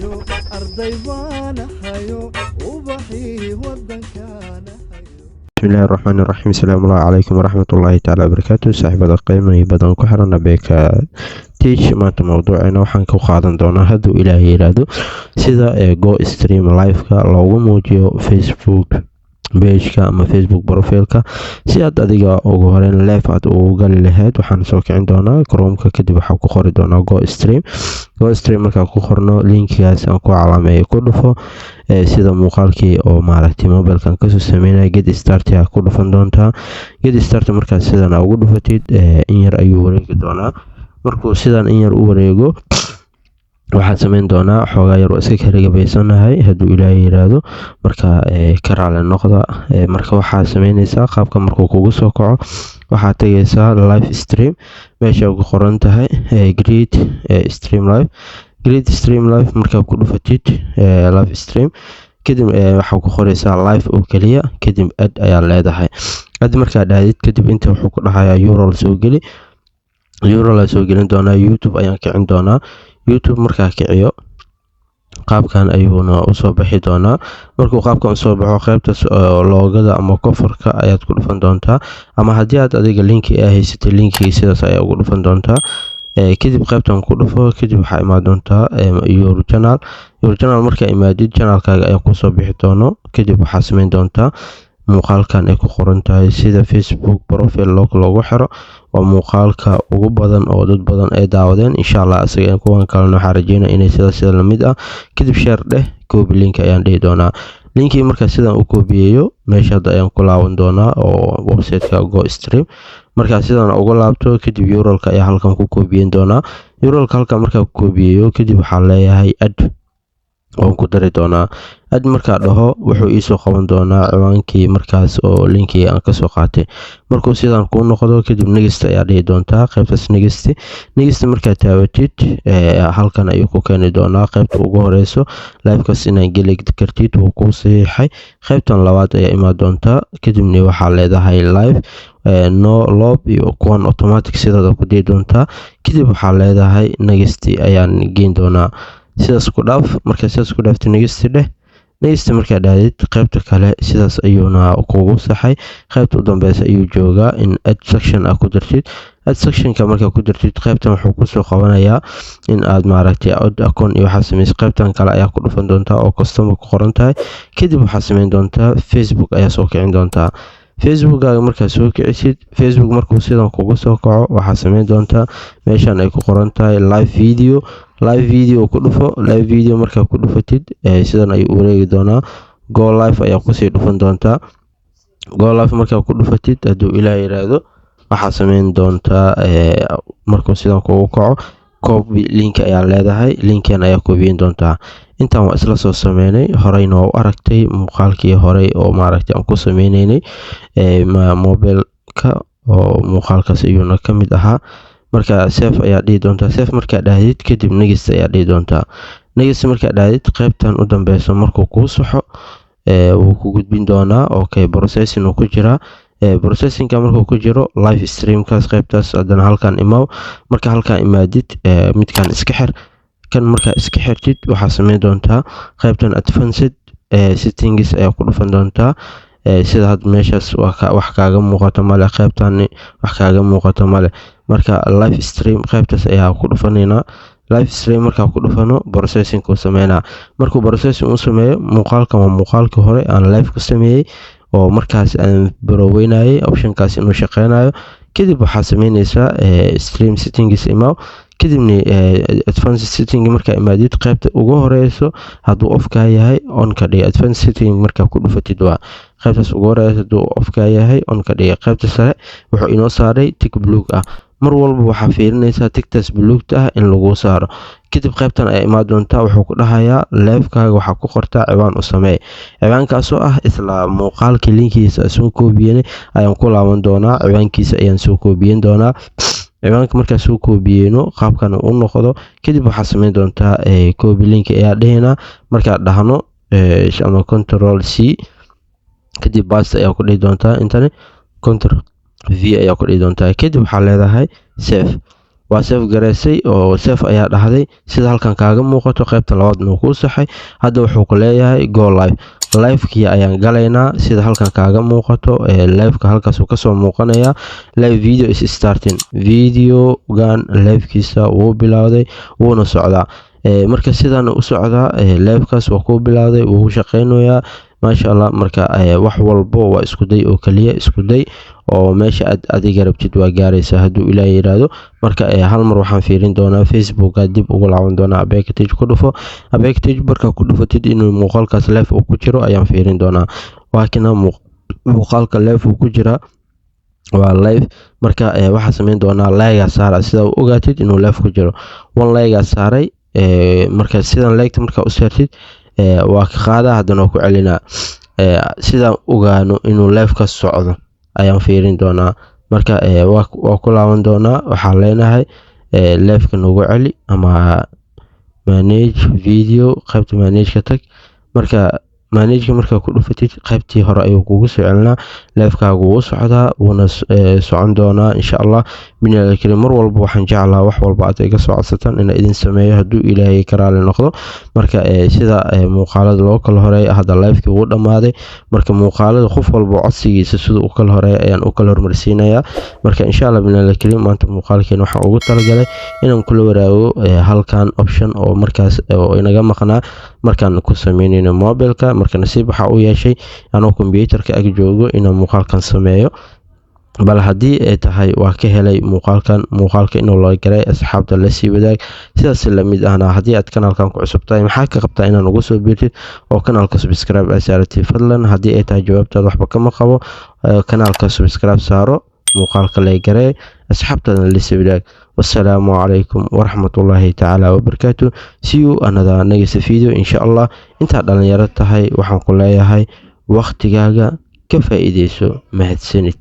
بسم الله الرحمن الرحيم. السلام الله عليكم ورحمة الله تعالى وبركاته. صاحبة قيمة بدن كحرنا بك تيش maanta mawduuceena waxaan ku qaadan doonaa hadduu ilaahay yiraahdo sida go stream live-ka loogu muujiyo Facebook page-ka ama Facebook profile-ka si aad adiga ugu horeyn live aad ugu gali lahayd. Waxaan soo kicin doonaa Chrome-ka, kadib waxaan ku qori doonaa go stream markaan ku qorno linkigaas aan ku calaameeyo ku dhufo sida muuqaalkii oo maaragtay mobilkan kasoo sameynaya get start ayaa ku dhufan doontaa. Get start markaad sidan ugu dhufatid in yar ayuu wareegi doonaa. markuu sidan in yar u wareego waxaad sameyn doonaa xoogaa yar oo iska karigabaysanahay hadduu ilaahay yiraahdo. marka ka raali noqda. marka waxaad sameynaysaa qaabka markuu kugu soo kaco waxaad tagaysaa live stream meesha ugu qoran tahay great stream live markaa ku dhufatid live stream kadib waxaa ku qoraysaa live oo kaliya kadib ad ayaa leedahay. ad markaa dhaadid kadib inta wuxuu ku dhahayaa URL soo geli. URL soo gelin doonaa YouTube ayaan kicin doonaa. YouTube markaa kiciyo qaabkan ayuuna u soo bixi doonaa. markuu qaabkan soo baxo qaybtaas loogada ama coverka ayaad ku dhufan doontaa, ama haddii aad adiga linki haysatay linkiga sidaas ayaa ugu dhufan doontaa. kadib qaybtan ku dhufo kadib waxaa imaan doontaa your channel markaa imaadid channelkaaga ayaa kusoo bixi doono. kadib waxaa sameyn doontaa muuqaalkan ay ku qoran tahay sida Facebook profile loogu xiro. waa muuqaalka ugu badan oo dad badan ay daawadeen. insha Allah asaga kuwan kalena waxaan rajeynaa inay sidaas la mid ah. kadib share dheh copy link ayaan dhihi doonaa. linkii markaa sidan u koobiyeeyo meesha hadda ayaan ku laaban doonaa oo website-ka go stream. markaa sidan ugu laabto kadib URL-ka ayaa halkan ku koobiyen doonaa. URL-ka halkan markaa ku koobiyeeyo kadib waxaan leeyahay add oo ku dari doonaa. ad markaa dhaho wuxuu ii soo qaban doonaa ciwaankii markaas oo linkii aan ka soo qaatay. markuu sidan ku noqdo kadib next ayaa dhihi doontaa qaybtaas next markaa taabatid halkan ayuu ku keeni doonaa qaybta ugu horeyso live-kaas inaad geli kartid wuu kuu saxiixay. qaybtan labaad ayaa imaan doontaa kadibna waxaa leedahay live no lob iyo kuwan automatic sidooda ku dii doontaa. kadib waxaa leedahay next ayaan geyn doonaa. sidaas ku dhaaf. marka sidaas ku dhaaftay next markaa dhaadid qaybta kale sidaas ayuuna kugu saxay. qaybta u dambeysa ayuu joogaa in add section ku dartid. add sectionka markaa ku dartid qaybtan wuxuu kusoo qabanayaa in aad maaragtay add account iyo waxaa sameysay. qaybtan kale ayaa ku dhufan doontaa oo customer ku qoran tahay. kadib waxaa sameyn doontaa Facebook ayaa soo kicin doontaa. facebookkaaga markaa soo kicisid Facebook markuu sidan kugu soo kaco waxaa sameyn doontaa meeshan ay ku qoran tahay live video ku dhufo. live video markaa ku dhufatid sidan ayuu u wareegi doonaa. go live ayaa kusii dhufan doontaa. go live markaa ku dhufatid hadduu ilaahay yiraahdo waxaa sameyn doontaa markuu sidan kugu kaco copy link ayaa leedahay. linkan ayaa koobiyen doontaa. intaan waa isla soo sameynay horeyna waa u aragtay muuqaalkii horey oo maaragtay aan ku sameynaynay mobilka oo muuqaalkaas ayuuna ka mid ahaa. marka save ayaa dhihi doontaa. save markaa dhahdid kadib next ayaa dhihi doontaa. next markaa dhahdid qaybtan u dambeyso markuu kuu saxo wuu ku gudbin doonaa. okay processing uu ku jiraa. processingka markuu ku jiro live streamkaas qaybtaas haddana halkan imaaw. marka halkan imaadid midkan iska xir. kan markaa iska xirtid waxaa sameyn doontaa qaybtan advanced settings ayaa ku dhufan doontaa. sida had meeshaas wax kaaga muuqato male. qaybtan wax kaaga muuqato male. marka live stream qaybtaas ayaa ku dhufanaynaa. live stream markaa ku dhufano processing uu sameynaa. markuu processing uu sameeyo muuqaalkan waa muuqaalkii hore aan live ku sameeyay oo markaas aan baroweynayay optionkaas inuu shaqeynayo. kadib waxaa sameynaysaa stream settings imaaw. kadibna advanced setting markaa imaadid qaybta ugu horeyso hadduu off-ka yahay on ka dhig. advanced setting markaa ku dhufatid waa qaybtaas ugu horeyso hadduu off-ka yahay on ka dhig. qaybta sare wuxuu inoo saaray tick blue ah. mar walba waxaa fiirinaysaa tigtaas buluugta ah in lagu saaro. kadib qaybtan ayaa imaan doontaa wuxuu ku dhahayaa live-kaaga waxaa ku qortaa ciwaan u samee. ciwaankaasoo ah isla muuqaalkii linkiisa soo koobiyenay ayaan ku laaban doonaa. ciwaankiisa ayaan soo koobiyen doonaa. ciwaanka markaa soo koobiyeyno qaabkan u noqdo kadib waxaa sameyn doontaa copy link ayaa dhahaynaa. markaa dhahno ama control c kadib paste ayaa ku dhihi doontaa. intani control v ayaa ku dhihi doontaa. kadib waxaa leedahay save. waa save gareysay oo save ayaa dhahday sida halkan kaaga muuqato qaybta labaadna uu kuu saxay. Hadda wuxuu ku leeyahay go live. Live-kii ayaan galaynaa sida halkan kaaga muuqato live-ka halkaas uu kasoo muuqanaya. Live video is starting. Video-gan live-kiisa wuu bilowday wuuna socdaa. Marka sidan u socdaa live-kaas waa ku bilowday wuu shaqeynayaa maasha Allah. Marka wax walbo waa isku day oo kaliya isku day oo meesha aad adiga rabtid waa gaaraysaa hadduu Ilaahay yiraahdo. Marka hal mar waxaan fiirin doonaa Facebook-ga dib ugu laaban doonaa Backpage ku dhufo. Backpage marka ku dhufatid inuu muuqaalkaas live uu ku jiro ayaan fiirin doonaa. Waa kina muuqaalka live uu ku jira waa live. Marka waxaan sameyn doonaa like saara sida u ogaatid inuu live ku jiro. One like saaray marka sidan like marka u saartid waa ka qaada haddana ku celinaa sida ogaano inuu live ka socdo ayaan fiirin doonaa. Marka waa ku laaban doonaa waxaan leenahay live ka nagu celi ama manage video qaybta manage ka tag. Marka manage marka ku dhufatid qaybtii hore ayuu kugu soo celinaa. Live-kaagu wuu socdaa wuuna socon doonaa insha Allah. Binaadan kale mar walba waxaan jeclaa wax walba aad iga soo codsataan in idin sameeyo hadduu Ilaahay ka raali noqdo. Marka sida muuqaalada loo kala horeeyo hadda live-kii wuu dhamaaday. Marka muuqaalada qof walba codsigiisa sida uu kala horeeyo ayaan u kala hormarsiinayaa. Marka insha Allah binaadan kale maanta muuqaalkeen waxaan ugu talagalay inaan kula waraago halkan option oo markaas oo inaga maqnaa markaan ku sameynayno mobilka. Marka nasiib waxa uu yeeshay anoo computer-ka ag joogo inaan muuqaalkan sameeyo. bal haddii ay tahay waa ka helay muuqaalka inuu la garay asxaabta la sii wadaag. sidaas la mid ahna haddii aad kanaalkan ku cusub tahay maxaa ka qabtaa inaad ugu soo biirtid oo kanaalka subscribe aad saaratid. fadlan haddii ay tahay jawaabtaada waxba kama qabo kanaalka subscribe saaro muuqaalka la garay asxaabtaadana la sii wadaag. والسلام عليكم ورحمة الله تعالى وبركاته. see you another next video insha Allah. inta dhalinyarada tahay waxaan ku leeyahay waqtigaaga ka faa'iideyso mahadsanid.